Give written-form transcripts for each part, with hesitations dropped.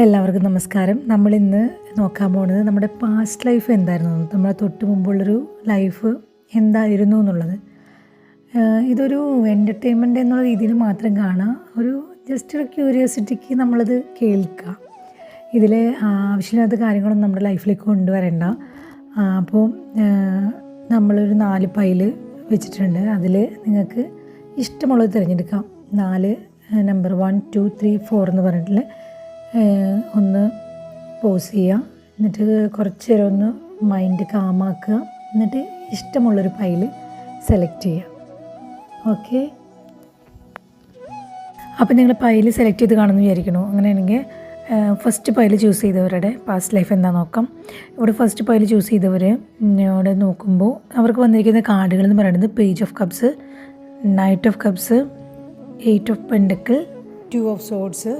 എല്ലാവർക്കും നമസ്കാരം. നമ്മളിന്ന് നോക്കാൻ പോകുന്നത് നമ്മുടെ പാസ്റ്റ് ലൈഫ് എന്തായിരുന്നു, നമ്മളെ തൊട്ട് മുമ്പുള്ളൊരു ലൈഫ് എന്തായിരുന്നു എന്നുള്ളത്. ഇതൊരു എൻ്റർടൈൻമെൻ്റ് എന്നുള്ള രീതിയിൽ മാത്രം കാണാം, ഒരു ജസ്റ്റ് ഒരു ക്യൂരിയോസിറ്റിക്ക് നമ്മളത് കേൾക്കുക. ഇതിൽ ആവശ്യമില്ലാത്ത കാര്യങ്ങളൊന്നും നമ്മുടെ ലൈഫിലേക്ക് കൊണ്ടുവരേണ്ട. അപ്പോൾ നമ്മളൊരു 4 ഫയൽ വെച്ചിട്ടുണ്ട്. അതിൽ നിങ്ങൾക്ക് ഇഷ്ടമുള്ളത് തിരഞ്ഞെടുക്കാം. 4 നമ്പർ 1, 2, 3, 4 എന്ന് പറഞ്ഞിട്ടുള്ള ഒന്ന് പോസ് ചെയ്യുക. എന്നിട്ട് കുറച്ച് നേരം ഒന്ന് മൈൻഡ് കാമാക്കുക. എന്നിട്ട് ഇഷ്ടമുള്ളൊരു ഫയൽ സെലക്ട് ചെയ്യുക. ഓക്കെ, അപ്പോൾ നിങ്ങൾ ഫയൽ സെലക്ട് ചെയ്ത് കാണുമെന്ന് വിചാരിക്കണോ? അങ്ങനെയാണെങ്കിൽ ഫസ്റ്റ് ഫയൽ ചൂസ് ചെയ്തവരുടെ പാസ്റ്റ് ലൈഫ് എന്താ നോക്കാം. ഇവിടെ ഫസ്റ്റ് ഫയൽ ചൂസ് ചെയ്തവർ ഇവിടെ നോക്കുമ്പോൾ അവർക്ക് വന്നിരിക്കുന്ന കാർഡുകൾ എന്ന് പറയുന്നത് page of cups, knight of cups, 8 of pentacle, 2 of swords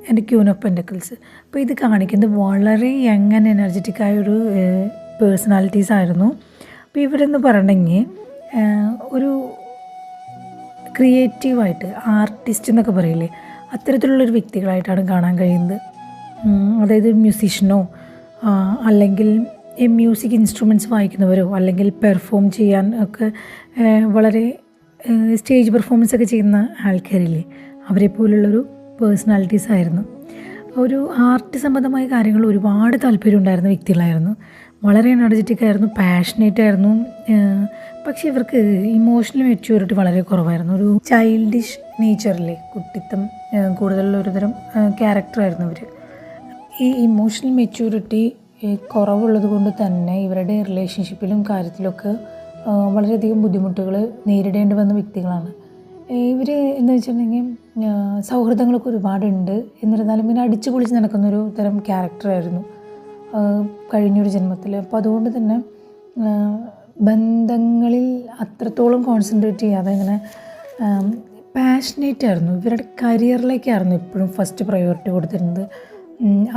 and queen of pentacles. അപ്പോൾ ഇത് കാണിക്കുന്നത് വളരെ യങ് ആൻഡ് എനർജറ്റിക്കായൊരു പേഴ്സണാലിറ്റീസ് ആയിരുന്നു. അപ്പോൾ ഇവരെന്ന് പറഞ്ഞെങ്കിൽ ഒരു ക്രിയേറ്റീവായിട്ട് ആർട്ടിസ്റ്റ് എന്നൊക്കെ പറയില്ലേ, അത്തരത്തിലുള്ളൊരു വ്യക്തികളായിട്ടാണ് കാണാൻ കഴിയുന്നത്. അതായത് മ്യൂസീഷ്യനോ അല്ലെങ്കിൽ മ്യൂസിക് ഇൻസ്ട്രുമെൻറ്റ്സ് വായിക്കുന്നവരോ അല്ലെങ്കിൽ പെർഫോം ചെയ്യാൻ ഒക്കെ വളരെ സ്റ്റേജ് പെർഫോമൻസ് ഒക്കെ ചെയ്യുന്ന ആൾക്കാരില്ലേ, അവരെ പോലുള്ളൊരു പേഴ്സണാലിറ്റീസ് ആയിരുന്നു. ഒരു ആർട്ട് സംബന്ധമായ കാര്യങ്ങൾ ഒരുപാട് താല്പര്യം ഉണ്ടായിരുന്ന വ്യക്തികളായിരുന്നു. വളരെ എനർജറ്റിക് ആയിരുന്നു, പാഷനേറ്റ് ആയിരുന്നു. പക്ഷേ ഇവർക്ക് ഇമോഷണൽ മെച്യൂരിറ്റി വളരെ കുറവായിരുന്നു. ഒരു ചൈൽഡിഷ് നേച്ചറിലെ കുട്ടിത്തം കൂടുതലുള്ള ഒരുതരം ക്യാരക്ടറായിരുന്നു ഇവർ. ഈ ഇമോഷണൽ മെച്യൂരിറ്റി കുറവുള്ളത് കൊണ്ട് തന്നെ ഇവരുടെ റിലേഷൻഷിപ്പിലും കാര്യത്തിലൊക്കെ വളരെയധികം ബുദ്ധിമുട്ടുകൾ നേരിടേണ്ടി വന്ന വ്യക്തികളാണ് ഇവർ. എന്ന് വെച്ചിട്ടുണ്ടെങ്കിൽ സൗഹൃദങ്ങളൊക്കെ ഒരുപാടുണ്ട്, എന്നിരുന്നാലും ഇങ്ങനെ അടിച്ചു പൊളിച്ച് നടക്കുന്നൊരു തരം ക്യാരക്ടറായിരുന്നു കഴിഞ്ഞൊരു ജന്മത്തിൽ. അപ്പോൾ അതുകൊണ്ട് തന്നെ ബന്ധങ്ങളിൽ അത്രത്തോളം കോൺസെൻട്രേറ്റ് ചെയ്യാതെ ഇങ്ങനെ പാഷനേറ്റ് ആയിരുന്നു. ഇവരുടെ കരിയറിലേക്കായിരുന്നു എപ്പോഴും ഫസ്റ്റ് പ്രയോറിറ്റി കൊടുത്തിരുന്നത്.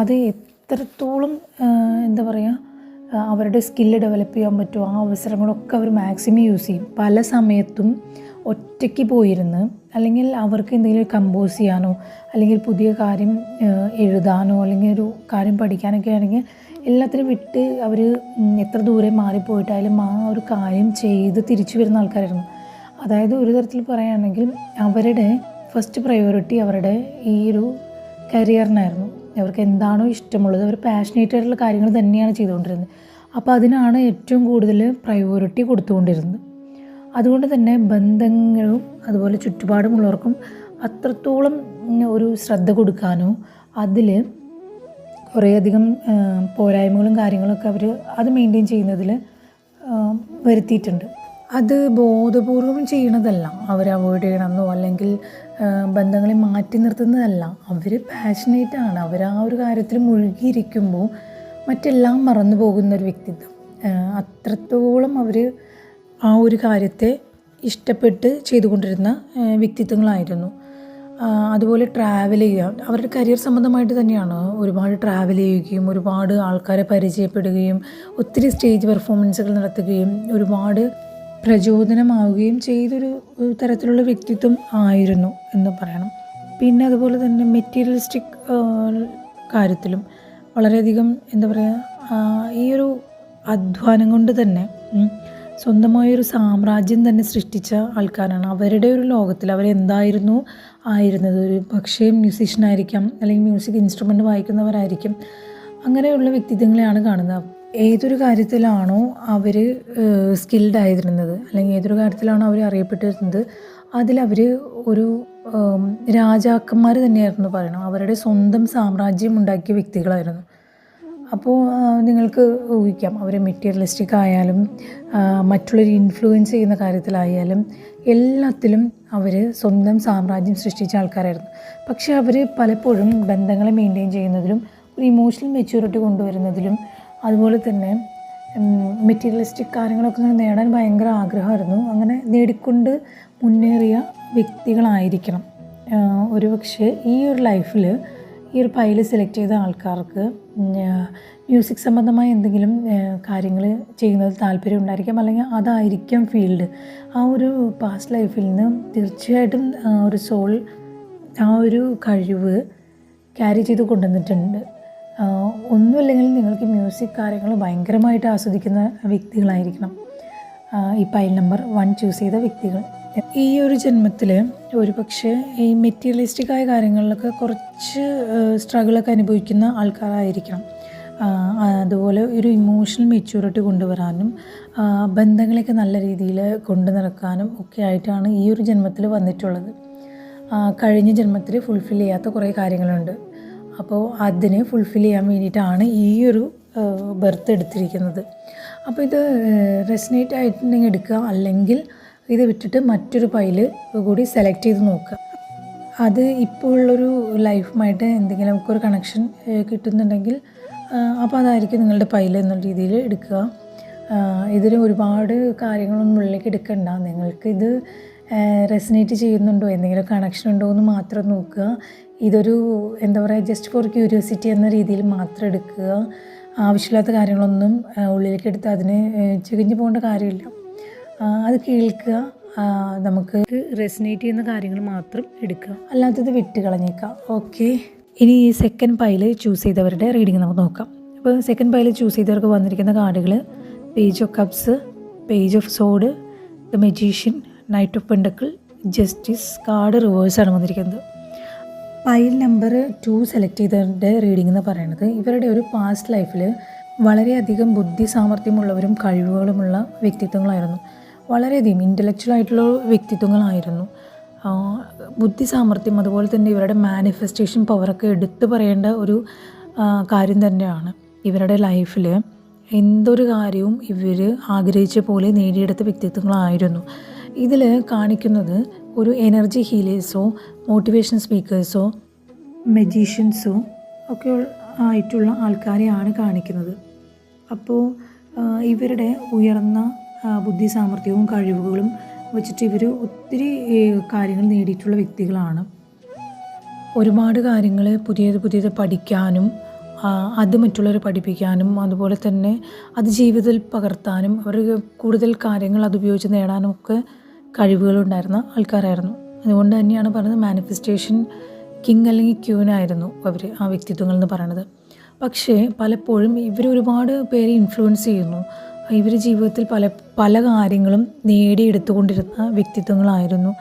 അത് എത്രത്തോളം എന്താ പറയുക, അവരുടെ സ്കില്ല് ഡെവലപ്പ് ചെയ്യാൻ പറ്റുമോ ആ അവസരങ്ങളൊക്കെ അവർ മാക്സിമം യൂസ് ചെയ്യും. പല സമയത്തും ഒറ്റയ്ക്ക് പോയിരുന്ന് അല്ലെങ്കിൽ അവർക്ക് എന്തെങ്കിലും കമ്പോസ് ചെയ്യാനോ അല്ലെങ്കിൽ പുതിയ കാര്യം എഴുതാനോ അല്ലെങ്കിൽ ഒരു കാര്യം പഠിക്കാനൊക്കെ ആണെങ്കിൽ എല്ലാത്തിനും വിട്ട് അവർ എത്ര ദൂരെ മാറിപ്പോയിട്ടായാലും ആ ഒരു കാര്യം ചെയ്ത് തിരിച്ചു വരുന്ന ആൾക്കാരായിരുന്നു. അതായത് ഒരു തരത്തിൽ പറയുകയാണെങ്കിൽ അവരുടെ ഫസ്റ്റ് പ്രയോറിറ്റി അവരുടെ ഈ ഒരു കരിയറിനായിരുന്നു. അവർക്ക് എന്താണോ ഇഷ്ടമുള്ളത്, അവർ പാഷനേറ്റ് ആയിട്ടുള്ള കാര്യങ്ങൾ തന്നെയാണ് ചെയ്തുകൊണ്ടിരുന്നത്. അപ്പോൾ അതിനാണ് ഏറ്റവും കൂടുതൽ പ്രയോറിറ്റി കൊടുത്തുകൊണ്ടിരുന്നത്. അതുകൊണ്ട് തന്നെ ബന്ധങ്ങളും അതുപോലെ ചുറ്റുപാടുമുള്ളവർക്കും അത്രത്തോളം ഒരു ശ്രദ്ധ കൊടുക്കാനോ അതിൽ കുറേയധികം പോരായ്മകളും കാര്യങ്ങളൊക്കെ അവർ അത് മെയിൻറ്റെയിൻ ചെയ്യുന്നതിൽ വരുത്തിയിട്ടുണ്ട്. അത് ബോധപൂർവം ചെയ്യണതല്ല, അവർ അവോയ്ഡ് ചെയ്യണമെന്നോ അല്ലെങ്കിൽ ബന്ധങ്ങളെ മാറ്റി നിർത്തുന്നതല്ല. അവർ പാഷനേറ്റാണ്. അവർ ആ ഒരു കാര്യത്തിൽ മുഴുകിയിരിക്കുമ്പോൾ മറ്റെല്ലാം മറന്നു പോകുന്നൊരു വ്യക്തിത്വം. അത്രത്തോളം അവർ ആ ഒരു കാര്യത്തെ ഇഷ്ടപ്പെട്ട് ചെയ്തുകൊണ്ടിരുന്ന വ്യക്തിത്വങ്ങളായിരുന്നു. അതുപോലെ ട്രാവൽ ചെയ്യുക അവരുടെ കരിയർ സംബന്ധമായിട്ട് തന്നെയാണ്. ഒരുപാട് ട്രാവൽ ചെയ്യുകയും ഒരുപാട് ആൾക്കാരെ പരിചയപ്പെടുകയും ഒത്തിരി സ്റ്റേജ് പെർഫോമൻസുകൾ നടത്തുകയും ഒരുപാട് പ്രചോദനമാവുകയും ചെയ്തൊരു തരത്തിലുള്ള വ്യക്തിത്വം ആയിരുന്നു എന്ന് പറയണം. പിന്നെ അതുപോലെ തന്നെ മെറ്റീരിയലിസ്റ്റിക് കാര്യത്തിലും വളരെയധികം എന്താ പറയുക, ഈ ഒരു അധ്വാനം കൊണ്ട് തന്നെ സ്വന്തമായൊരു സാമ്രാജ്യം തന്നെ സൃഷ്ടിച്ച ആൾക്കാരാണ്. അവരുടെ ഒരു ലോകത്തിൽ അവരെന്തായിരുന്നു ആയിരുന്നത്, ഒരു പക്ഷേ മ്യൂസീഷ്യനായിരിക്കാം അല്ലെങ്കിൽ മ്യൂസിക് ഇൻസ്ട്രുമെൻ്റ് വായിക്കുന്നവരായിരിക്കും. അങ്ങനെയുള്ള വ്യക്തിത്വങ്ങളെയാണ് കാണുന്നത്. ഏതൊരു കാര്യത്തിലാണോ അവർ സ്കിൽഡ് ആയിരുന്നത് അല്ലെങ്കിൽ ഏതൊരു കാര്യത്തിലാണോ അവർ അറിയപ്പെട്ടിരുന്നത് അതിലവർ ഒരു രാജാക്കന്മാർ തന്നെയായിരുന്നു പറയണം. അവരുടെ സ്വന്തം സാമ്രാജ്യം ഉണ്ടാക്കിയ വ്യക്തികളായിരുന്നു. അപ്പോൾ നിങ്ങൾക്ക് ഊഹിക്കാം, അവർ മെറ്റീരിയലിസ്റ്റിക് ആയാലും മറ്റുള്ളവർ ഇൻഫ്ലുവൻസ് ചെയ്യുന്ന കാര്യത്തിലായാലും എല്ലാത്തിലും അവർ സ്വന്തം സാമ്രാജ്യം സൃഷ്ടിച്ച ആൾക്കാരായിരുന്നു. പക്ഷേ അവർ പലപ്പോഴും ബന്ധങ്ങളെ മെയിൻറ്റെയിൻ ചെയ്യുന്നതിലും ഒരു ഇമോഷണൽ മെച്യൂരിറ്റി കൊണ്ടുവരുന്നതിലും അതുപോലെ തന്നെ മെറ്റീരിയലിസ്റ്റിക് കാര്യങ്ങളൊക്കെ ഇങ്ങനെ നേടാൻ ഭയങ്കര ആഗ്രഹമായിരുന്നു. അങ്ങനെ നേടിക്കൊണ്ട് മുന്നേറിയ വ്യക്തികളായിരിക്കണം. ഒരുപക്ഷെ ഈ ഒരു ലൈഫിൽ ഈ ഒരു ഫയൽ സെലക്ട് ചെയ്ത ആൾക്കാർക്ക് മ്യൂസിക് സംബന്ധമായ എന്തെങ്കിലും കാര്യങ്ങൾ ചെയ്യുന്നതിൽ താല്പര്യം ഉണ്ടായിരിക്കാം, അല്ലെങ്കിൽ അതായിരിക്കാം ഫീൽഡ്. ആ ഒരു പാസ്റ്റ് ലൈഫിൽ നിന്ന് തീർച്ചയായിട്ടും ഒരു സോൾ ആ ഒരു കഴിവ് ക്യാരി ചെയ്ത് കൊണ്ടുവന്നിട്ടുണ്ട്. ഒന്നുമില്ലെങ്കിൽ നിങ്ങൾക്ക് മ്യൂസിക് കാര്യങ്ങൾ ഭയങ്കരമായിട്ട് ആസ്വദിക്കുന്ന വ്യക്തികളായിരിക്കണം ഈ പൈൽ നമ്പർ 1 ചൂസ് ചെയ്ത വ്യക്തികൾ. ഈ ഒരു ജന്മത്തിൽ ഒരുപക്ഷെ ഈ മെറ്റീരിയലിസ്റ്റിക് ആയ കാര്യങ്ങളിലൊക്കെ കുറച്ച് സ്ട്രഗിളൊക്കെ അനുഭവിക്കുന്ന ആൾക്കാരായിരിക്കണം. അതുപോലെ ഒരു ഇമോഷണൽ മെച്യൂരിറ്റി കൊണ്ടുവരാനും ബന്ധങ്ങളൊക്കെ നല്ല രീതിയിൽ കൊണ്ടു നടക്കാനും ഒക്കെ ആയിട്ടാണ് ഈ ഒരു ജന്മത്തിൽ വന്നിട്ടുള്ളത്. കഴിഞ്ഞ ജന്മത്തിൽ ഫുൾഫിൽ ചെയ്യാത്ത കുറേ കാര്യങ്ങളുണ്ട്. അപ്പോൾ അതിനെ ഫുൾഫിൽ ചെയ്യാൻ വേണ്ടിയിട്ടാണ് ഈ ഒരു ബർത്ത് എടുത്തിരിക്കുന്നത്. അപ്പോൾ ഇത് റെസനേറ്റ് ആയിട്ടുണ്ടെങ്കിൽ എടുക്കുക, അല്ലെങ്കിൽ ഇത് വിട്ടിട്ട് മറ്റൊരു പൈൽ കൂടി സെലക്ട് ചെയ്ത് നോക്കുക. അത് ഇപ്പോൾ ഉള്ളൊരു ലൈഫുമായിട്ട് എന്തെങ്കിലും നമുക്കൊരു കണക്ഷൻ കിട്ടുന്നുണ്ടെങ്കിൽ അപ്പോൾ അതായിരിക്കും നിങ്ങളുടെ പൈൽ എന്നുള്ള രീതിയിൽ എടുക്കുക. ഇതിന് ഒരുപാട് കാര്യങ്ങളൊന്നും ഉള്ളിലേക്ക് എടുക്കണ്ട. നിങ്ങൾക്കിത് റെസനേറ്റ് ചെയ്യുന്നുണ്ടോ, എന്തെങ്കിലും കണക്ഷൻ ഉണ്ടോ എന്ന് മാത്രം നോക്കുക. ഇതൊരു എന്താ പറയുക, ജസ്റ്റ് ഫോർ ക്യൂരിയോസിറ്റി എന്ന രീതിയിൽ മാത്രം എടുക്കുക. ആവശ്യമില്ലാത്ത കാര്യങ്ങളൊന്നും ഉള്ളിലേക്ക് എടുത്ത് അതിന് ചികഞ്ഞു പോകേണ്ട കാര്യമില്ല. അത് കേൾക്കുക, നമുക്ക് റെസനേറ്റ് ചെയ്യുന്ന കാര്യങ്ങൾ മാത്രം എടുക്കുക, അല്ലാത്തത് വിട്ട് കളഞ്ഞേക്കുക. ഓക്കെ, ഇനി ഈ സെക്കൻഡ് പൈൽ ചൂസ് ചെയ്തവരുടെ റീഡിങ് നമുക്ക് നോക്കാം. അപ്പോൾ സെക്കൻഡ് പൈൽ ചൂസ് ചെയ്തവർക്ക് വന്നിരിക്കുന്ന കാർഡുകൾ page of cups, page of sword, the magician, knight of pentacle, justice. Card റിവേഴ്സാണ് വന്നിരിക്കുന്നത്. പൈൽ നമ്പർ 2 സെലക്ട് ചെയ്തവരുടെ റീഡിംഗ് എന്ന് പറയുന്നത് ഇവരുടെ ഒരു പാസ്റ്റ് ലൈഫിൽ വളരെയധികം ബുദ്ധി സാമർഥ്യമുള്ളവരും കഴിവുകളുമുള്ള വ്യക്തിത്വങ്ങളായിരുന്നു. വളരെയധികം ഇൻ്റലക്ച്വൽ ആയിട്ടുള്ള വ്യക്തിത്വങ്ങളായിരുന്നു. ബുദ്ധി സാമർഥ്യം, അതുപോലെ തന്നെ ഇവരുടെ മാനിഫെസ്റ്റേഷൻ പവറൊക്കെ എടുത്തു പറയേണ്ട ഒരു കാര്യം തന്നെയാണ്. ഇവരുടെ ലൈഫിൽ എന്തൊരു കാര്യവും ഇവർ ആഗ്രഹിച്ച പോലെ നേടിയെടുത്ത വ്യക്തിത്വങ്ങളായിരുന്നു. ഇതിൽ കാണിക്കുന്നത് ഒരു എനർജി ഹീലേഴ്സോ മോട്ടിവേഷൻ സ്പീക്കേഴ്സോ മജീഷ്യൻസോ ഒക്കെ ആയിട്ടുള്ള ആൾക്കാരെയാണ് കാണിക്കുന്നത്. അപ്പോൾ ഇവരുടെ ഉയർന്ന ബുദ്ധി സാമർഥ്യവും കഴിവുകളും വെച്ചിട്ട് ഇവർ ഒത്തിരി കാര്യങ്ങൾ നേടിയിട്ടുള്ള വ്യക്തികളാണ്. ഒരുപാട് കാര്യങ്ങൾ പുതിയത് പഠിക്കാനും അത് മറ്റുള്ളവരെ പഠിപ്പിക്കാനും അതുപോലെ തന്നെ അത് ജീവിതത്തിൽ പകർത്താനും അവർ കൂടുതൽ കാര്യങ്ങൾ അതുപയോഗിച്ച് നേടാനും ഒക്കെ കഴിവുകളുണ്ടായിരുന്ന ആൾക്കാരായിരുന്നു. അതുകൊണ്ട് തന്നെയാണ് പറയുന്നത് മാനിഫെസ്റ്റേഷൻ കിങ് അല്ലെങ്കിൽ ക്യൂനായിരുന്നു അവർ, ആ വ്യക്തിത്വങ്ങൾ എന്ന് പറയുന്നത്. പക്ഷേ പലപ്പോഴും ഇവർ ഒരുപാട് പേരെ ഇൻഫ്ലുവൻസ് ചെയ്യുന്നു. ഇവർ ജീവിതത്തിൽ പല കാര്യങ്ങളും നേടിയെടുത്തുകൊണ്ടിരുന്ന വ്യക്തിത്വങ്ങളായിരുന്നു.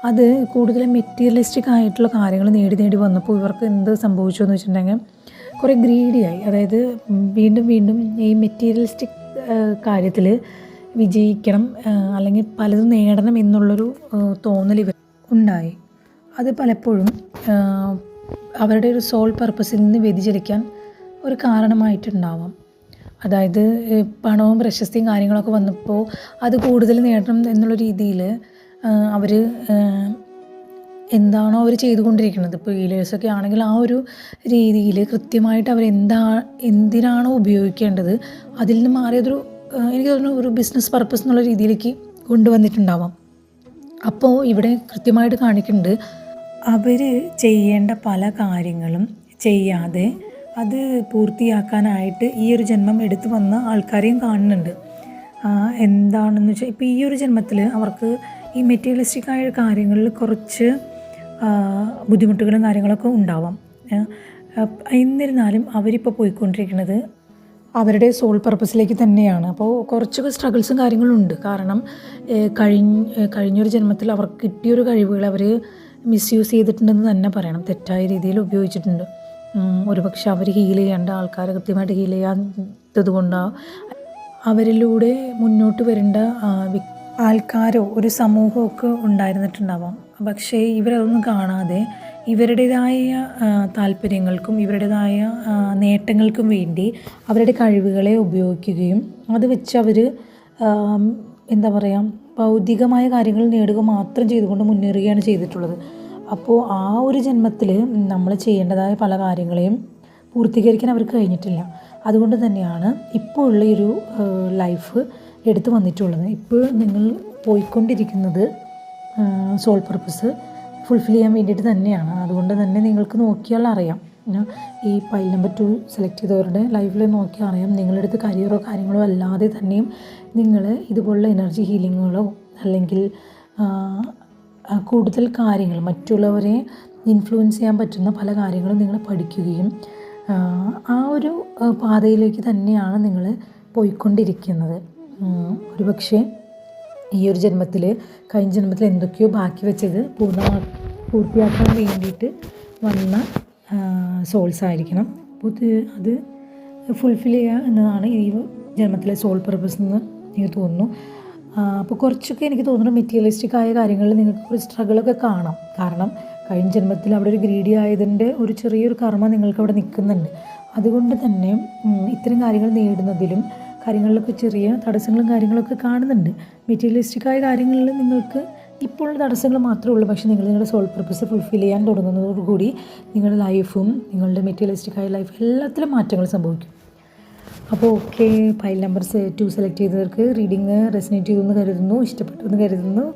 അത് കൂടുതലും മെറ്റീരിയലിസ്റ്റിക് ആയിട്ടുള്ള കാര്യങ്ങൾ നേടി വന്നപ്പോൾ ഇവർക്ക് എന്ത് സംഭവിച്ചു എന്ന് വെച്ചിട്ടുണ്ടെങ്കിൽ കുറേ ഗ്രീഡിയായി. അതായത് വീണ്ടും ഈ മെറ്റീരിയലിസ്റ്റിക് കാര്യത്തിൽ വിജയിക്കണം അല്ലെങ്കിൽ പലതും നേടണം എന്നുള്ളൊരു തോന്നൽ ഇവർ ഉണ്ടായി. അത് പലപ്പോഴും അവരുടെ ഒരു സോൾ പർപ്പസിൽ നിന്ന് വ്യതിചലിക്കാൻ ഒരു കാരണമായിട്ടുണ്ടാവാം. അതായത് പണവും പ്രശസ്തിയും കാര്യങ്ങളൊക്കെ വന്നപ്പോൾ അത് കൂടുതൽ നേടണം എന്നുള്ള രീതിയിൽ അവർ എന്താണോ അവർ ചെയ്തുകൊണ്ടിരിക്കുന്നത്, ഇപ്പോൾ ഹീലേഴ്സൊക്കെ ആണെങ്കിൽ ആ ഒരു രീതിയിൽ കൃത്യമായിട്ട് അവർ എന്തിനാണോ ഉപയോഗിക്കേണ്ടത് അതിൽ നിന്ന് മാറിയതൊരു എനിക്ക് തോന്നുന്നു ഒരു ബിസിനസ് പർപ്പസ് എന്നുള്ള രീതിയിലേക്ക് കൊണ്ടുവന്നിട്ടുണ്ടാവാം. അപ്പോൾ ഇവിടെ കൃത്യമായിട്ട് കാണിക്കുന്നുണ്ട് അവർ ചെയ്യേണ്ട പല കാര്യങ്ങളും ചെയ്യാതെ അത് പൂർത്തിയാക്കാനായിട്ട് ഈ ഒരു ജന്മം എടുത്തു വന്ന ആൾക്കാരെയും കാണുന്നുണ്ട്. എന്താണെന്ന് വെച്ചാൽ ഇപ്പോൾ ഈ ഒരു ജന്മത്തിൽ അവർക്ക് ഈ മെറ്റീരിയലിസ്റ്റിക് ആയ കാര്യങ്ങളിൽ കുറച്ച് ബുദ്ധിമുട്ടുകളും കാര്യങ്ങളൊക്കെ ഉണ്ടാവാം. എന്നിരുന്നാലും അവരിപ്പോൾ പോയിക്കൊണ്ടിരിക്കുന്നത് അവരുടെ സോൾ പർപ്പസിലേക്ക് തന്നെയാണ്. അപ്പോൾ കുറച്ചൊക്കെ സ്ട്രഗിൾസും കാര്യങ്ങളും ഉണ്ട്. കാരണം കഴിഞ്ഞൊരു ജന്മത്തിൽ അവർക്ക് കിട്ടിയൊരു കഴിവുകൾ അവർ മിസ്യൂസ് ചെയ്തിട്ടുണ്ടെന്ന് തന്നെ പറയണം. തെറ്റായ രീതിയിൽ ഉപയോഗിച്ചിട്ടുണ്ട്. ഒരുപക്ഷെ അവർ ഹീൽ ചെയ്യേണ്ട ആൾക്കാരെ കൃത്യമായിട്ട് ഹീൽ ചെയ്യാത്തത് കൊണ്ടാണ് അവരിലൂടെ മുന്നോട്ട് വരേണ്ട ആൾക്കാരോ ഒരു സമൂഹമൊക്കെ ഉണ്ടായിരുന്നിട്ടുണ്ടാവാം. പക്ഷേ ഇവരതൊന്നും കാണാതെ ഇവരുടേതായ താല്പര്യങ്ങൾക്കും ഇവരുടേതായ നേട്ടങ്ങൾക്കും വേണ്ടി അവരുടെ കഴിവുകളെ ഉപയോഗിക്കുകയും അത് വെച്ച് അവർ എന്താ പറയുക ഭൗതികമായ കാര്യങ്ങൾ നേടുക മാത്രം ചെയ്തുകൊണ്ട് മുന്നേറുകയാണ് ചെയ്തിട്ടുള്ളത്. അപ്പോൾ ആ ഒരു ജന്മത്തിൽ നമ്മൾ ചെയ്യേണ്ടതായ പല കാര്യങ്ങളെയും പൂർത്തീകരിക്കാൻ അവർക്ക് കഴിഞ്ഞിട്ടില്ല. അതുകൊണ്ട് തന്നെയാണ് ഇപ്പോൾ ഉള്ള ഒരു ലൈഫ് എടുത്തു വന്നിട്ടുള്ളത്. ഇപ്പോൾ നിങ്ങൾ പോയിക്കൊണ്ടിരിക്കുന്നത് സോൾ പർപ്പസ് ഫുൾഫിൽ ചെയ്യാൻ വേണ്ടിയിട്ട് തന്നെയാണ്. അതുകൊണ്ട് തന്നെ നിങ്ങൾക്ക് നോക്കിയാൽ അറിയാം, ഈ പൈൽ നമ്പർ 2 സെലക്ട് ചെയ്തവരുടെ ലൈഫിൽ നോക്കിയാൽ അറിയാം, നിങ്ങളുടെ അടുത്ത് കരിയറോ കാര്യങ്ങളോ അല്ലാതെ തന്നെയും നിങ്ങൾ ഇതുപോലുള്ള എനർജി ഹീലിങ്ങുകളോ അല്ലെങ്കിൽ കൂടുതൽ കാര്യങ്ങൾ മറ്റുള്ളവരെ ഇൻഫ്ലുവൻസ് ചെയ്യാൻ പറ്റുന്ന പല കാര്യങ്ങളും നിങ്ങൾ പഠിക്കുകയും ആ ഒരു പാതയിലേക്ക് തന്നെയാണ് നിങ്ങൾ പോയിക്കൊണ്ടിരിക്കുന്നത്. ഒരുപക്ഷെ ഈ ഒരു ജന്മത്തിൽ, കഴിഞ്ഞ ജന്മത്തിൽ എന്തൊക്കെയോ ബാക്കി വെച്ചത് പൂർത്തിയാക്കാൻ വേണ്ടിയിട്ട് വന്ന സോൾസ് ആയിരിക്കണം. അപ്പോൾ അത് ഫുൾഫിൽ ചെയ്യുക എന്നതാണ് ഈ ജന്മത്തിലെ സോൾ പർപ്പസ് എന്ന് എനിക്ക് തോന്നുന്നു. അപ്പോൾ കുറച്ചൊക്കെ എനിക്ക് തോന്നുന്നു മെറ്റീരിയലിസ്റ്റിക് ആയ കാര്യങ്ങളിൽ നിങ്ങൾക്ക് ഒരു സ്ട്രഗിളൊക്കെ കാണാം. കാരണം കഴിഞ്ഞ ജന്മത്തിൽ അവിടെ ഒരു ഗ്രീഡി ആയതിൻ്റെ ഒരു ചെറിയൊരു കർമ്മ നിങ്ങൾക്ക് അവിടെ നിൽക്കുന്നുണ്ട്. അതുകൊണ്ട് തന്നെ ഇത്തരം കാര്യങ്ങൾ നേടുന്നതിലും കാര്യങ്ങളിലൊക്കെ ചെറിയ തടസ്സങ്ങളും കാര്യങ്ങളൊക്കെ കാണുന്നുണ്ട്. മെറ്റീരിയലിസ്റ്റിക് ആയ കാര്യങ്ങളിൽ നിങ്ങൾക്ക് ഇപ്പോൾ തടസ്സങ്ങൾ മാത്രമേ ഉള്ളൂ. പക്ഷേ നിങ്ങളുടെ സോൾ പർപ്പസ് ഫുൾഫിൽ ചെയ്യാൻ തുടങ്ങുന്നതോടുകൂടി നിങ്ങളുടെ ലൈഫും നിങ്ങളുടെ മെറ്റീരിയലിസ്റ്റിക് ആയ ലൈഫ് എല്ലാത്തിലും മാറ്റങ്ങൾ സംഭവിക്കും. അപ്പോൾ ഓക്കെ, ഫയൽ നമ്പർ 2 സെലക്ട് ചെയ്തവർക്ക് റീഡിങ് റെസനേറ്റ് ചെയ്തു എന്ന് കരുതുന്നു, ഇഷ്ടപ്പെട്ടു എന്ന് കരുതുന്നു.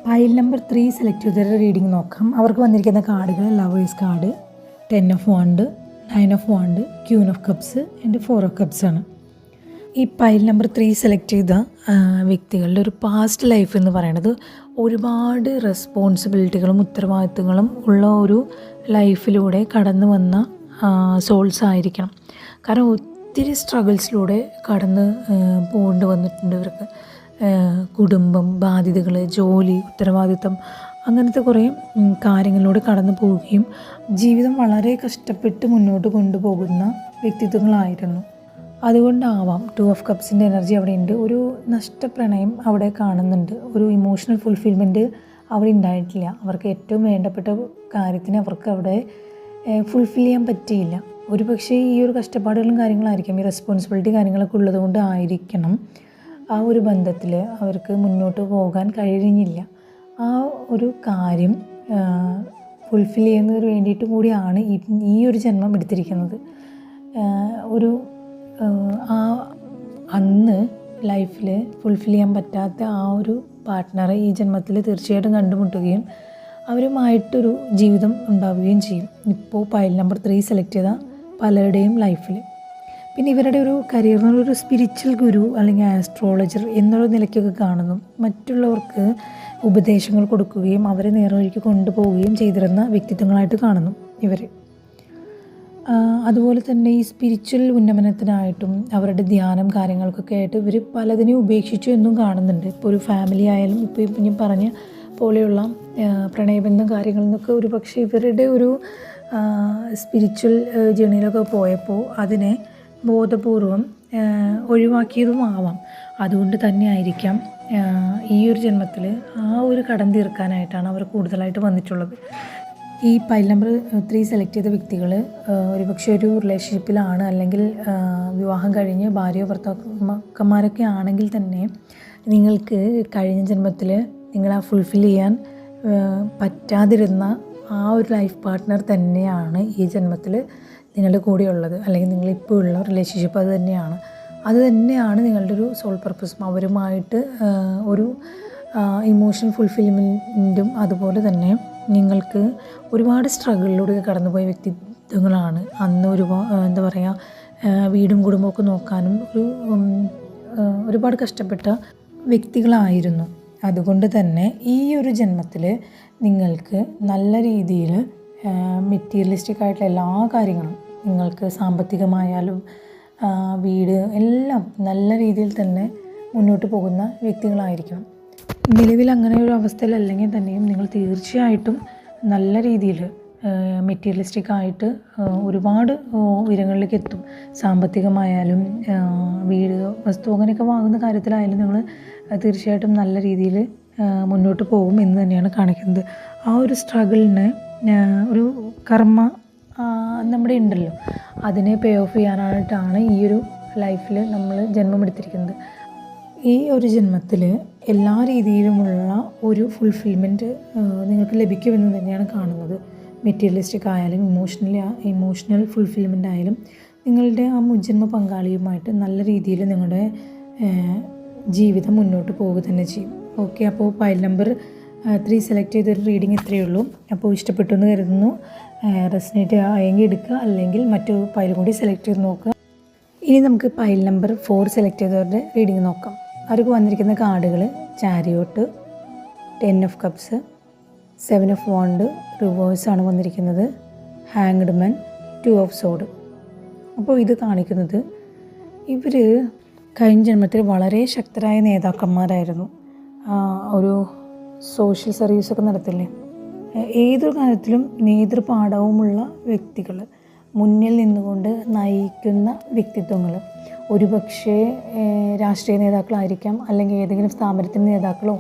ഫയൽ നമ്പർ 3 സെലക്ട് ചെയ്തവരുടെ റീഡിങ് നോക്കാം. അവർക്ക് വന്നിരിക്കുന്ന കാർഡുകൾ lovers card, 10 of wand, 9 of wand, queen of cups and 4 of cups ആണ്. ഈ ഫയൽ നമ്പർ 3 സെലക്ട് ചെയ്ത വ്യക്തികളുടെ ഒരു പാസ്റ്റ് ലൈഫ് എന്ന് പറയുന്നത് ഒരുപാട് റെസ്പോൺസിബിലിറ്റികളും ഉത്തരവാദിത്തങ്ങളും ഉള്ള ഒരു ലൈഫിലൂടെ കടന്നു വന്ന സോൾസ് ആയിരിക്കണം. കാരണം ഒത്തിരി സ്ട്രഗിൾസിലൂടെ കടന്ന് പോകേണ്ടി വന്നിട്ടുണ്ട് ഇവർക്ക്. കുടുംബം, ബാധ്യതകൾ, ജോലി, ഉത്തരവാദിത്തം, അങ്ങനത്തെ കുറേ കാര്യങ്ങളിലൂടെ കടന്നു പോവുകയും ജീവിതം വളരെ കഷ്ടപ്പെട്ട് മുന്നോട്ട് കൊണ്ടുപോകുന്ന വ്യക്തിത്വങ്ങളായിരുന്നു. അതുകൊണ്ടാവാം 2 ഓഫ് കപ്സിൻ്റെ എനർജി അവിടെ ഉണ്ട്. ഒരു നഷ്ടപ്രണയം അവിടെ കാണുന്നുണ്ട്. ഒരു ഇമോഷണൽ ഫുൾഫിൽമെൻറ്റ് അവിടെ ഉണ്ടായിട്ടില്ല. അവർക്ക് ഏറ്റവും വേണ്ടപ്പെട്ട കാര്യത്തിന് അവർക്ക് അവിടെ ഫുൾഫിൽ ചെയ്യാൻ പറ്റിയില്ല. ഒരു പക്ഷേ ഈ ഒരു കഷ്ടപ്പാടുകളും കാര്യങ്ങളായിരിക്കും, ഈ റെസ്പോൺസിബിലിറ്റി കാര്യങ്ങളൊക്കെ ഉള്ളതുകൊണ്ട് ആയിരിക്കണം ആ ഒരു ബന്ധത്തിൽ അവർക്ക് മുന്നോട്ട് പോകാൻ കഴിഞ്ഞില്ല. ആ ഒരു കാര്യം ഫുൾഫിൽ ചെയ്യുന്നതിന് വേണ്ടിയിട്ട് കൂടിയാണ് ഈ ഒരു ജന്മം എടുത്തിരിക്കുന്നത്. ഒരു അന്ന് ലൈഫിൽ ഫുൾഫിൽ ചെയ്യാൻ പറ്റാത്ത ആ ഒരു പാർട്ട്ണറെ ഈ ജന്മത്തിൽ തീർച്ചയായിട്ടും കണ്ടുമുട്ടുകയും അവരുമായിട്ടൊരു ജീവിതം ഉണ്ടാവുകയും ചെയ്യും. ഇപ്പോൾ ഫയൽ നമ്പർ 3 സെലക്ട് ചെയ്ത പലരുടെയും ലൈഫിൽ. പിന്നെ ഇവരുടെ ഒരു കരിയറിനൊരു സ്പിരിച്വൽ ഗുരു അല്ലെങ്കിൽ ആസ്ട്രോളജർ എന്നുള്ള നിലയ്ക്കൊക്കെ കാണുന്നു. മറ്റുള്ളവർക്ക് ഉപദേശങ്ങൾ കൊടുക്കുകയും അവരെ നേർവഴിക്ക് കൊണ്ടുപോവുകയും ചെയ്തിരുന്ന വ്യക്തിത്വങ്ങളായിട്ട് കാണുന്നു ഇവർ. അതുപോലെ തന്നെ ഈ സ്പിരിച്വൽ ഉന്നമനത്തിനായിട്ടും അവരുടെ ധ്യാനം കാര്യങ്ങൾക്കൊക്കെ ആയിട്ട് ഇവർ പലതിനെയും ഉപേക്ഷിച്ചു എന്നും കാണുന്നുണ്ട്. ഇപ്പോൾ ഒരു ഫാമിലി ആയാലും ഇപ്പോൾ ഞാൻ പറഞ്ഞ പോലെയുള്ള പ്രണയബന്ധം കാര്യങ്ങളിൽ നിന്നൊക്കെ ഒരു പക്ഷേ ഇവരുടെ ഒരു സ്പിരിച്വൽ ജേണിയിലൊക്കെ പോയപ്പോൾ അതിനെ ബോധപൂർവം ഒഴിവാക്കിയതുമാവാം. അതുകൊണ്ട് തന്നെ ആയിരിക്കാം ഈ ഒരു ജന്മത്തിൽ ആ ഒരു കടം തീർക്കാനായിട്ടാണ് അവർ കൂടുതലായിട്ട് വന്നിട്ടുള്ളത്. ഈ ഫയൽ നമ്പർ 3 സെലക്ട് ചെയ്ത വ്യക്തികൾ ഒരുപക്ഷെ ഒരു റിലേഷൻഷിപ്പിലാണ്, അല്ലെങ്കിൽ വിവാഹം കഴിഞ്ഞ് ഭാര്യയോ ഭർത്താക്കന്മാരൊക്കെ ആണെങ്കിൽ തന്നെ നിങ്ങൾക്ക് കഴിഞ്ഞ ജന്മത്തിൽ നിങ്ങളെ ഫുൾഫിൽ ചെയ്യാൻ പറ്റാതിരുന്ന ആ ഒരു ലൈഫ് പാർട്ട്ണർ തന്നെയാണ് ഈ ജന്മത്തിൽ നിങ്ങളുടെ കൂടെയുള്ളത്. അല്ലെങ്കിൽ നിങ്ങളിപ്പോൾ ഉള്ള റിലേഷൻഷിപ്പ് അത് തന്നെയാണ് നിങ്ങളുടെ ഒരു സോൾ പർപ്പസും. അവരുമായിട്ട് ഒരു ഇമോഷണൽ ഫുൾഫിൽമെൻറ്റും അതുപോലെ തന്നെ നിങ്ങൾക്ക് ഒരുപാട് സ്ട്രഗിളിലൂടെ കടന്നുപോയ വ്യക്തിത്വങ്ങളാണ്. അന്ന് എന്താ പറയുക, വീടും കുടുംബമൊക്കെ നോക്കാനും ഒരുപാട് കഷ്ടപ്പെട്ട വ്യക്തികളായിരുന്നു. അതുകൊണ്ട് തന്നെ ഈ ഒരു ജന്മത്തിൽ നിങ്ങൾക്ക് നല്ല രീതിയിൽ മെറ്റീരിയലിസ്റ്റിക് ആയിട്ടുള്ള എല്ലാ കാര്യങ്ങളും, നിങ്ങൾക്ക് സാമ്പത്തികമായാലും വീട് എല്ലാം നല്ല രീതിയിൽ തന്നെ മുന്നോട്ട് പോകുന്ന വ്യക്തികളായിരിക്കണം. നിലവിൽ അങ്ങനെ ഒരു അവസ്ഥയിലല്ലെങ്കിൽ തന്നെയും നിങ്ങൾ തീർച്ചയായിട്ടും നല്ല രീതിയിൽ മെറ്റീരിയലിസ്റ്റിക് ആയിട്ട് ഒരുപാട് ഉയരങ്ങളിലേക്ക് എത്തും. സാമ്പത്തികമായാലും വീട്, വസ്തു അങ്ങനെയൊക്കെ വാങ്ങുന്ന കാര്യത്തിലായാലും നിങ്ങൾ തീർച്ചയായിട്ടും നല്ല രീതിയിൽ മുന്നോട്ട് പോകും എന്ന് തന്നെയാണ് കാണിക്കുന്നത്. ആ ഒരു സ്ട്രഗിളിന് ഒരു കർമ്മ നമ്മുടെ ഉണ്ടല്ലോ, അതിനെ പേ ഓഫ് ചെയ്യാനായിട്ടാണ് ഈ ഒരു ലൈഫിൽ നമ്മൾ ജന്മമെടുത്തിരിക്കുന്നത്. ഈ ഒരു ജന്മത്തിൽ എല്ലാ രീതിയിലുമുള്ള ഒരു ഫുൾഫിൽമെൻറ്റ് നിങ്ങൾക്ക് ലഭിക്കുമെന്ന് തന്നെയാണ് കാണുന്നത്. മെറ്റീരിയലിസ്റ്റിക് ആയാലും ഇമോഷണൽ ഫുൾഫിൽമെൻ്റ് ആയാലും നിങ്ങളുടെ ആ മുജ്ജന്മ പങ്കാളിയുമായിട്ട് നല്ല രീതിയിൽ നിങ്ങളുടെ ജീവിതം മുന്നോട്ട് പോവുക തന്നെ ചെയ്യും. ഓക്കെ, അപ്പോൾ ഫയൽ നമ്പർ 3 സെലക്ട് ചെയ്തൊരു റീഡിങ് ഇത്രയേ ഉള്ളൂ. അപ്പോൾ ഇഷ്ടപ്പെട്ടു എന്ന് കരുതുന്നു. റെസനേറ്റ് ആയെങ്കിൽ എടുക്കുക, അല്ലെങ്കിൽ മറ്റു പൈൽ കൂടി സെലക്ട് ചെയ്ത് നോക്കുക. ഇനി നമുക്ക് പൈൽ നമ്പർ 4 സെലക്ട് ചെയ്തവരുടെ റീഡിങ് നോക്കാം. അവർക്ക് വന്നിരിക്കുന്ന കാർഡുകൾ chariot, 10 of cups, 7 of wand റിവേഴ്സാണ് വന്നിരിക്കുന്നത്, ഹാങ്ഡ് മാൻ, 2 ഓഫ് സോഡ്. അപ്പോൾ ഇത് കാണിക്കുന്നത് ഇവർ കഴിഞ്ഞ ജന്മത്തിൽ വളരെ ശക്തരായ നേതാക്കന്മാരായിരുന്നു. ഒരു സോഷ്യൽ സർവീസൊക്കെ നടത്തില്ലേ, ഏതൊരു കാര്യത്തിലും നേതൃപാഠവുമുള്ള വ്യക്തികൾ, മുന്നിൽ നിന്നുകൊണ്ട് നയിക്കുന്ന വ്യക്തിത്വങ്ങൾ. ഒരുപക്ഷേ രാഷ്ട്രീയ നേതാക്കളായിരിക്കാം, അല്ലെങ്കിൽ ഏതെങ്കിലും സ്ഥാപനത്തിൻ്റെ നേതാക്കളോ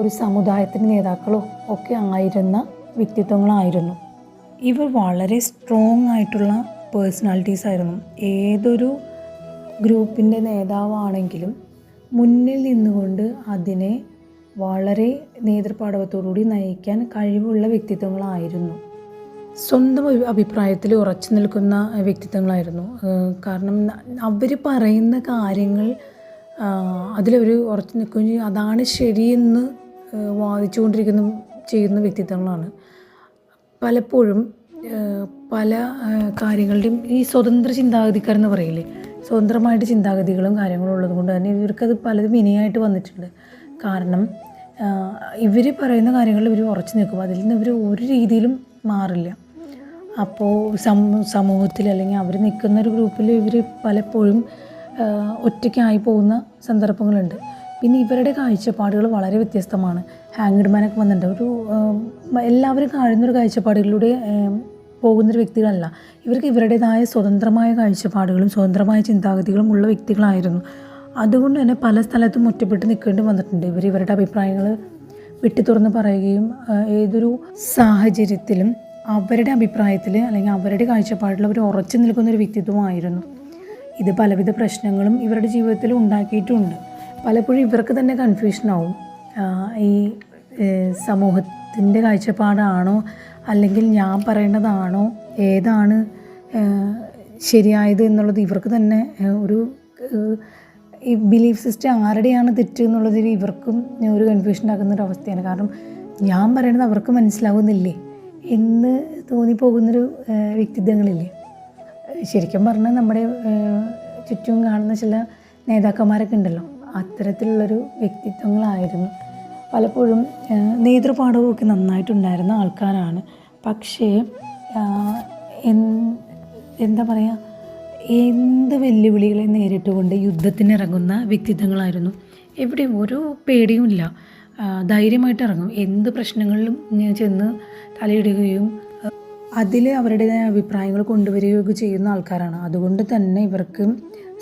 ഒരു സമുദായത്തിൻ്റെ നേതാക്കളോ ഒക്കെ ആയിരുന്ന വ്യക്തിത്വങ്ങളായിരുന്നു. ഇവർ വളരെ സ്ട്രോങ് ആയിട്ടുള്ള പേഴ്സണാലിറ്റീസ് ആയിരുന്നു. ഏതൊരു ഗ്രൂപ്പിൻ്റെ നേതാവാണെങ്കിലും മുന്നിൽ നിന്നുകൊണ്ട് അതിനെ വളരെ നേതൃപാടവത്തോടുകൂടി നയിക്കാൻ കഴിവുള്ള വ്യക്തിത്വങ്ങളായിരുന്നു. സ്വന്തം അഭിപ്രായത്തിൽ ഉറച്ചു നിൽക്കുന്ന വ്യക്തിത്വങ്ങളായിരുന്നു. കാരണം അവർ പറയുന്ന കാര്യങ്ങൾ അതിലവർ ഉറച്ചു നിൽക്കുകയും ചെയ്യും, അതാണ് ശരിയെന്ന് ചെയ്യുന്ന വ്യക്തിത്വങ്ങളാണ്. പലപ്പോഴും പല കാര്യങ്ങളുടെയും ഈ സ്വതന്ത്ര ചിന്താഗതിക്കാരെന്ന് പറയില്ലേ, സ്വതന്ത്രമായിട്ട് ചിന്താഗതികളും കാര്യങ്ങളും ഉള്ളത് കൊണ്ട് തന്നെ ഇവർക്കത് പലതും വിനയായിട്ട് വന്നിട്ടുണ്ട്. കാരണം ഇവർ പറയുന്ന കാര്യങ്ങളിൽ ഇവർ ഉറച്ചു നിൽക്കും, അതിൽ നിന്ന് ഇവർ ഒരു രീതിയിലും മാറില്ല. അപ്പോൾ സമൂഹത്തിൽ അല്ലെങ്കിൽ അവർ നിൽക്കുന്ന ഒരു ഗ്രൂപ്പിൽ ഇവർ പലപ്പോഴും ഒറ്റയ്ക്കായി പോകുന്ന സന്ദർഭങ്ങളുണ്ട്. പിന്നെ ഇവരുടെ കാഴ്ചപ്പാടുകൾ വളരെ വ്യത്യസ്തമാണ്. ഹാങ്ഡ് മാനൊക്കെ വന്നിട്ടുണ്ട്. എല്ലാവരും കാണുന്നൊരു കാഴ്ചപ്പാടുകളിലൂടെ പോകുന്നൊരു വ്യക്തികളല്ല. ഇവർക്ക് ഇവരുടേതായ സ്വതന്ത്രമായ കാഴ്ചപ്പാടുകളും സ്വതന്ത്രമായ ചിന്താഗതികളും ഉള്ള വ്യക്തികളായിരുന്നു. അതുകൊണ്ട് തന്നെ പല സ്ഥലത്തും ഒറ്റപ്പെട്ട് നിൽക്കേണ്ടി വന്നിട്ടുണ്ട്. ഇവരുടെ അഭിപ്രായങ്ങൾ വിട്ടു തുറന്ന് പറയുകയും ഏതൊരു സാഹചര്യത്തിലും അവരുടെ അഭിപ്രായത്തിൽ അല്ലെങ്കിൽ അവരുടെ കാഴ്ചപ്പാടിൽ അവർ ഉറച്ചു നിൽക്കുന്നൊരു വ്യക്തിത്വമായിരുന്നു. ഇത് പലവിധ പ്രശ്നങ്ങളും ഇവരുടെ ജീവിതത്തിൽ ഉണ്ടാക്കിയിട്ടുമുണ്ട്. പലപ്പോഴും ഇവർക്ക് തന്നെ കൺഫ്യൂഷനാവും, ഈ സമൂഹത്തിൻ്റെ കാഴ്ചപ്പാടാണോ അല്ലെങ്കിൽ ഞാൻ പറയേണ്ടതാണോ, ഏതാണ് ശരിയായത് എന്നുള്ളത് ഇവർക്ക് തന്നെ ഒരു ഈ ബിലീഫ് സിസ്റ്റം ആരുടെയാണ് തെറ്റ് എന്നുള്ളതിൽ ഇവർക്കും ഒരു കൺഫ്യൂഷൻ ആകുന്നൊരവസ്ഥയാണ്. കാരണം ഞാൻ പറയണത് അവർക്ക് മനസ്സിലാവുന്നില്ലേ എന്ന് തോന്നിപ്പോകുന്നൊരു വ്യക്തിത്വങ്ങളില്ലേ. ശരിക്കും പറഞ്ഞാൽ നമ്മുടെ ചുറ്റും കാണുന്ന ചില നേതാക്കന്മാരൊക്കെ ഉണ്ടല്ലോ, അത്തരത്തിലുള്ളൊരു വ്യക്തിത്വങ്ങളായിരുന്നു. പലപ്പോഴും നേതൃപാഠവുമൊക്കെ നന്നായിട്ടുണ്ടായിരുന്ന ആൾക്കാരാണ്. പക്ഷേ എന്താ പറയുക, എന്ത് വെല്ലുവിളികളെ നേരിട്ടുകൊണ്ട് യുദ്ധത്തിനിറങ്ങുന്ന വ്യക്തിത്വങ്ങളായിരുന്നു. എവിടെയും ഒരു പേടിയുമില്ല, ധൈര്യമായിട്ട് ഇറങ്ങും. എന്ത് പ്രശ്നങ്ങളിലും ചെന്ന് തലയിടുകയും അതിൽ അവരുടേതായ അഭിപ്രായങ്ങൾ കൊണ്ടുവരികയൊക്കെ ചെയ്യുന്ന ആൾക്കാരാണ്. അതുകൊണ്ട് തന്നെ ഇവർക്ക്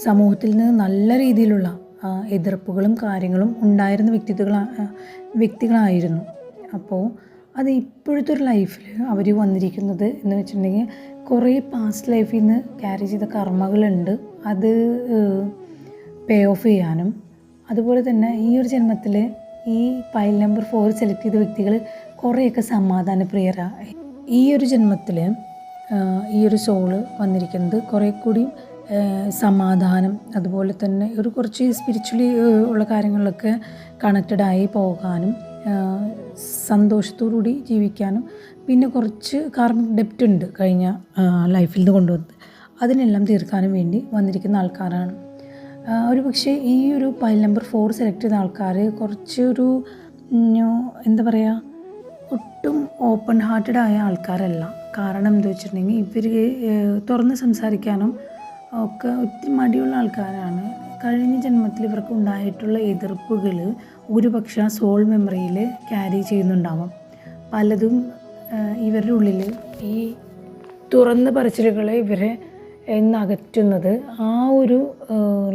സമൂഹത്തിൽ നിന്ന് നല്ല രീതിയിലുള്ള എതിർപ്പുകളും കാര്യങ്ങളും ഉണ്ടായിരുന്ന വ്യക്തികളായിരുന്നു. അപ്പോൾ അത് ഇപ്പോഴത്തെ ഒരു ലൈഫിൽ അവർ വന്നിരിക്കുന്നത് എന്ന് വെച്ചിട്ടുണ്ടെങ്കിൽ കുറേ പാസ്റ്റ് ലൈഫിൽ നിന്ന് ക്യാരി ചെയ്ത കർമ്മകളുണ്ട്, അത് പേ ഓഫ് ചെയ്യാനും. അതുപോലെ തന്നെ ഈ ഒരു ജന്മത്തിൽ ഈ പൈൽ നമ്പർ 4 സെലക്ട് ചെയ്ത വ്യക്തികൾ കുറേയൊക്കെ സമാധാനപ്രിയരാണ്. ഈ ഒരു ജന്മത്തിൽ ഈ ഒരു സോള് വന്നിരിക്കുന്നത് കുറേ കൂടി സമാധാനം, അതുപോലെ തന്നെ ഒരു കുറച്ച് സ്പിരിച്വലി ഉള്ള കാര്യങ്ങളിലൊക്കെ കണക്റ്റഡായി പോകാനും സന്തോഷത്തോടുകൂടി ജീവിക്കാനും പിന്നെ കുറച്ച് കാർമിക് ഡെപ്റ്റ് ഉണ്ട് കഴിഞ്ഞ ലൈഫിൽ നിന്ന് കൊണ്ടുവന്നത്, അതിനെല്ലാം തീർക്കാനും വേണ്ടി വന്നിരിക്കുന്ന ആൾക്കാരാണ്. ഒരു പക്ഷേ ഈ ഒരു പൈൽ നമ്പർ 4 സെലക്ട് ചെയ്ത ആൾക്കാർ കുറച്ചൊരു എന്താ പറയുക, ഒട്ടും ഓപ്പൺ ഹാർട്ടഡ് ആയ ആൾക്കാരല്ല. കാരണം എന്താ വെച്ചിട്ടുണ്ടെങ്കിൽ ഇവർ തുറന്ന് സംസാരിക്കാനും ഒക്കെ ഒത്തിരി മടിയുള്ള ആൾക്കാരാണ്. കഴിഞ്ഞ ജന്മത്തിൽ ഇവർക്ക് ഉണ്ടായിട്ടുള്ള എതിർപ്പുകൾ ഒരുപക്ഷെ സോൾ മെമ്മറിയിൽ ക്യാരി ചെയ്യുന്നുണ്ടാവാം. പലതും ഇവരുടെ ഉള്ളിൽ ഈ തുറന്ന പറച്ചിലുകളെ ഇവരെ എന്നകറ്റുന്നത് ആ ഒരു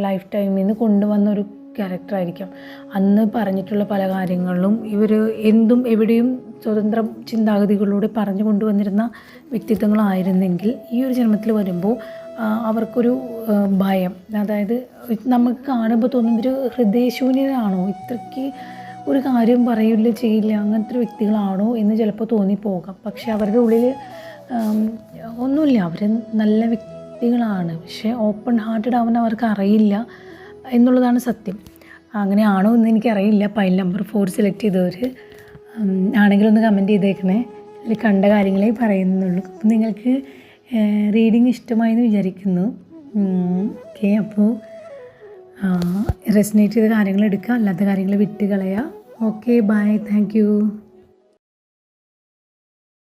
ലൈഫ് ടൈമിൽ നിന്ന് കൊണ്ടുവന്ന ഒരു ക്യാരക്ടറായിരിക്കാം. അന്ന് പറഞ്ഞിട്ടുള്ള പല കാര്യങ്ങളിലും ഇവർ എന്തും എവിടെയും സ്വതന്ത്ര ചിന്താഗതികളിലൂടെ പറഞ്ഞു കൊണ്ടുവന്നിരുന്ന വ്യക്തിത്വങ്ങളായിരുന്നെങ്കിൽ ഈ ഒരു ജന്മത്തിൽ വരുമ്പോൾ അവർക്കൊരു ഭയം, അതായത് നമുക്ക് കാണുമ്പോൾ തോന്നും ഒരു ഹൃദയശൂന്യരാണോ, ഇത്രയ്ക്ക് ഒരു കാര്യം പറയില്ല ചെയ്യില്ല അങ്ങനത്തെ ഒരു വ്യക്തികളാണോ എന്ന് ചിലപ്പോൾ തോന്നിപ്പോകാം. പക്ഷെ അവരുടെ ഉള്ളിൽ ഒന്നുമില്ല, അവർ നല്ല വ്യക്തികളാണ്. പക്ഷേ ഓപ്പൺ ഹാർട്ടഡ് ആവാൻ അവർക്ക് അറിയില്ല എന്നുള്ളതാണ് സത്യം. അങ്ങനെയാണോ എന്ന് എനിക്കറിയില്ല. പൈൽ നമ്പർ 4 സെലക്ട് ചെയ്തവർ ആണെങ്കിലും ഒന്ന് കമൻറ്റ് ചെയ്തേക്കണേ. അതിൽ കണ്ട കാര്യങ്ങളെ പറയുന്നുള്ളൂ. അപ്പം നിങ്ങൾക്ക് റീഡിങ് ഇഷ്ടമായെന്ന് വിചാരിക്കുന്നു. ഓക്കെ, അപ്പോൾ റെസനേറ്റ് ചെയ്ത കാര്യങ്ങൾ എടുക്കുക, അല്ലാത്ത കാര്യങ്ങൾ വിട്ട് കളയുക. Okay, bye, thank U.